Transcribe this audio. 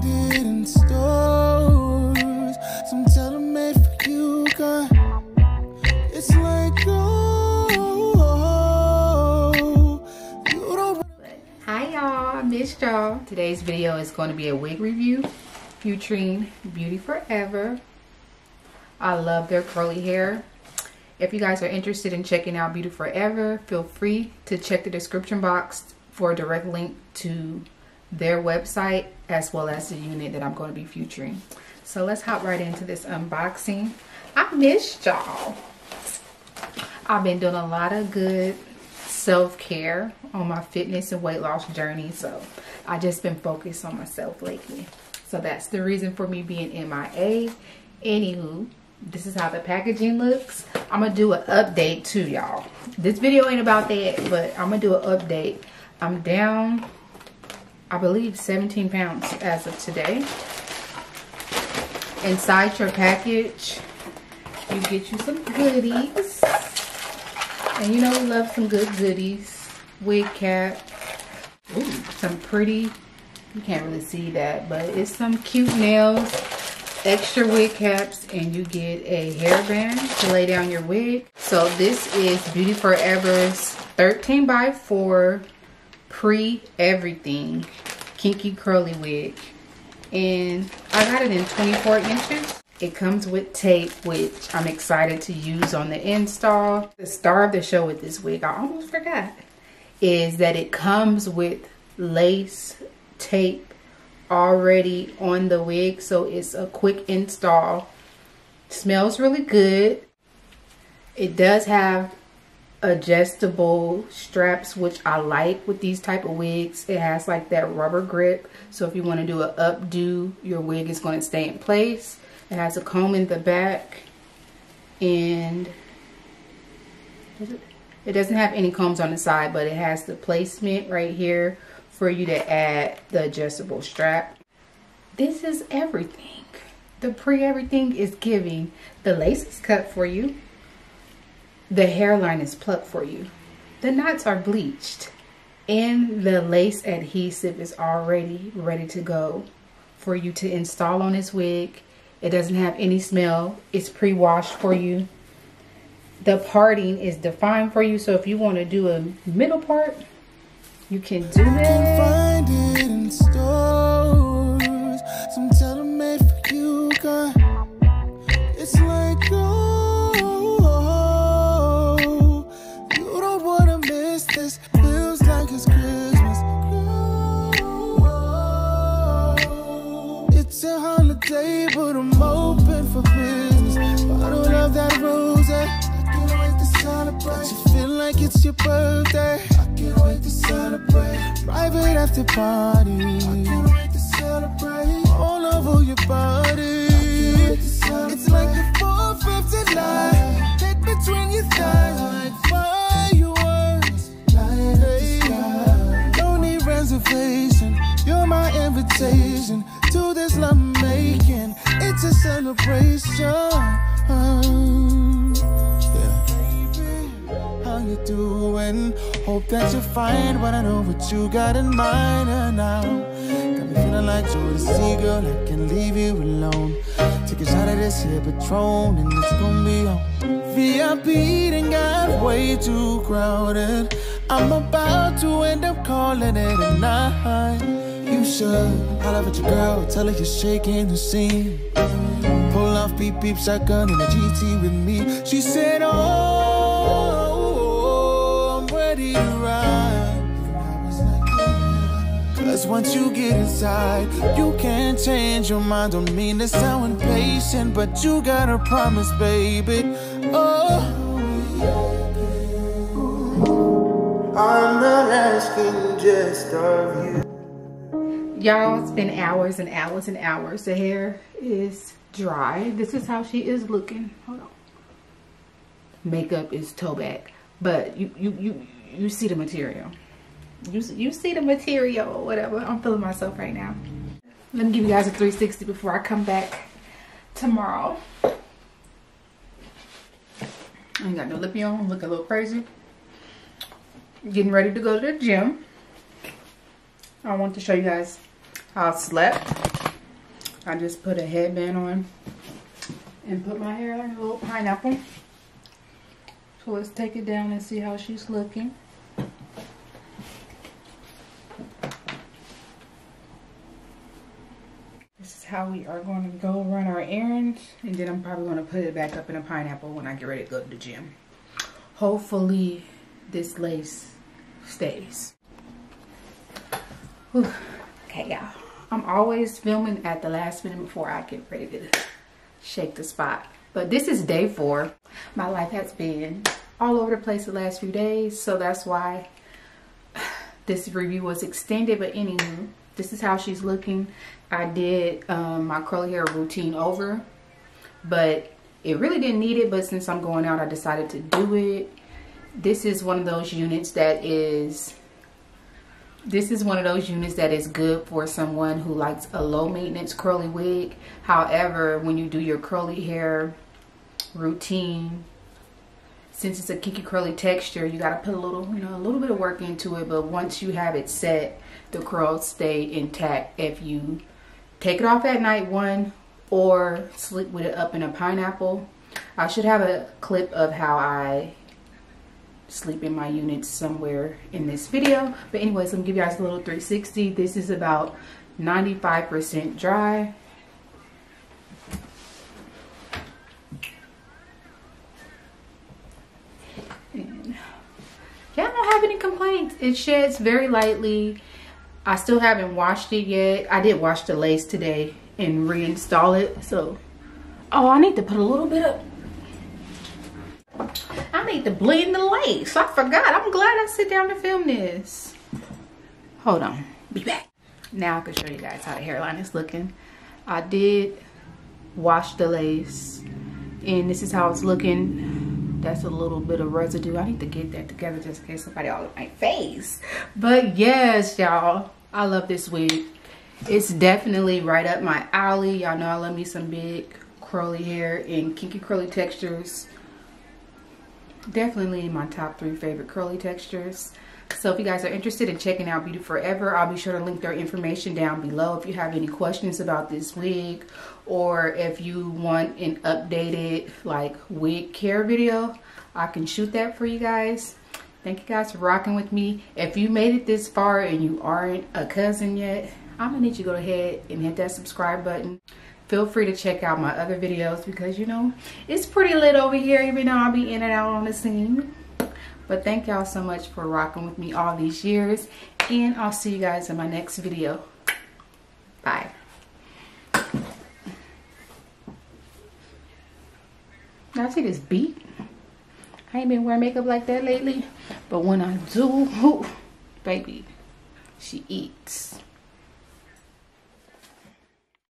find it in stores. Some tailor-made for you, girl. It's like, oh, you don't. Hi y'all, I missed y'all. Today's video is going to be a wig review featuring Beautyforever. I love their curly hair. If you guys are interested in checking out Beautyforever, feel free to check the description box for a direct link to their website as well as the unit that I'm going to be featuring. So let's hop right into this unboxing. I missed y'all. I've been doing a lot of good self-care on my fitness and weight loss journey, so I just been focused on myself lately. So that's the reason for me being MIA. Anywho, this is how the packaging looks. I'm gonna do an update too, y'all. This video ain't about that, but I'm gonna do an update. I'm down, I believe, 17 pounds as of today. Inside your package, you get you some goodies. And you know we love some good goodies. Wig cap. Ooh, some pretty, you can't really see that, but it's some cute nails. Extra wig caps, and you get a hairband to lay down your wig. So this is Beautyforever's 13x4 pre-everything kinky curly wig. And I got it in 24 inches. It comes with tape, which I'm excited to use on the install. The star of the show with this wig, I almost forgot, is that it comes with lace tape already on the wig, so it's a quick install. Smells really good. It does have adjustable straps, which I like with these type of wigs. It has like that rubber grip, so if you want to do an updo, your wig is going to stay in place. It has a comb in the back, and it doesn't have any combs on the side, but it has the placement right here for you to add the adjustable strap. This is everything. The pre-everything is giving. The lace is cut for you. The hairline is plucked for you. The knots are bleached. And the lace adhesive is already ready to go for you to install on this wig. It doesn't have any smell. It's pre-washed for you. The parting is defined for you, so if you want to do a middle part, you can do that. Find it in stores. Some tailor-made for you, girl. It's like, oh, you don't wanna miss this. Feels like it's Christmas. It's a holiday, but I'm open for business. Bottle of that rose. I can't wait to celebrate. You feel like it's your birthday. I can't wait to celebrate. Private after party. I can't wait to celebrate. All over your body. It's like the 4th of July. Head between your thighs like fireworks. Don't need reservation. You're my invitation to this love making. It's a celebration. How you doing? Hope that you're fine, but I know what you got in mind now. Got me feeling like you're the seagull, I can't leave you alone. Take a shot of this here Patron, and it's gonna be on. VIP done got way too crowded. I'm about to end up calling it a night. You should holler at your girl, tell her you're shaking the scene. Pull off beep beep shotgun in a GT with me. She said, oh, I'm ready to ride. Cause once you get inside, you can't change your mind. Don't mean to sound impatient, but you gotta promise, baby. Oh, I'm not asking just of you. Y'all, it's been hours and hours and hours. The hair is dry. This is how she is looking. Hold on. Makeup is toe back, but you see the material. You see the material or whatever. I'm feeling myself right now. Let me give you guys a 360 before I come back tomorrow. I ain't got no lippy on. I'm looking a little crazy. Getting ready to go to the gym. I want to show you guys how I slept. I just put a headband on and put my hair like a little pineapple. So let's take it down and see how she's looking. This is how we are going to go run our errands. And then I'm probably going to put it back up in a pineapple when I get ready to go to the gym. Hopefully this lace stays. Whew. Okay, y'all. I'm always filming at the last minute before I get ready to shake the spot. But this is day 4. My life has been all over the place the last few days. So that's why this review was extended. But anywho, this is how she's looking. I did my curly hair routine over. But it really didn't need it. But since I'm going out, I decided to do it. This is one of those units that is... This is one of those units that is good for someone who likes a low maintenance curly wig. However, when you do your curly hair routine, since it's a kinky curly texture, you gotta put a little, a little bit of work into it. But once you have it set, the curls stay intact. If you take it off at night, or sleep with it up in a pineapple. I should have a clip of how I sleep in my units somewhere in this video. But anyways, let me give you guys a little 360. This is about 95% dry. And yeah, I don't have any complaints. It sheds very lightly. I still haven't washed it yet. I did wash the lace today and reinstall it. So, oh, I need to put a little bit of... I need to blend the lace. I forgot. I'm glad I sit down to film this. Hold on. Be back. Now I can show you guys how the hairline is looking. I did wash the lace. And this is how it's looking. That's a little bit of residue. I need to get that together just in case somebody all in my face. But yes, y'all. I love this wig. It's definitely right up my alley. Y'all know I love me some big curly hair and kinky curly textures. Definitely my top 3 favorite curly textures. So if you guys are interested in checking out Beautyforever, I'll be sure to link their information down below. If you have any questions about this wig, or if you want an updated like wig care video, I can shoot that for you guys. Thank you guys for rocking with me. If you made it this far and you aren't a cousin yet, I'm gonna need you to go ahead and hit that subscribe button. Feel free to check out my other videos because, it's pretty lit over here even though I'll be in and out on the scene. But thank y'all so much for rocking with me all these years. And I'll see you guys in my next video. Bye. Y'all see this beat? I ain't been wearing makeup like that lately. But when I do, baby, she eats.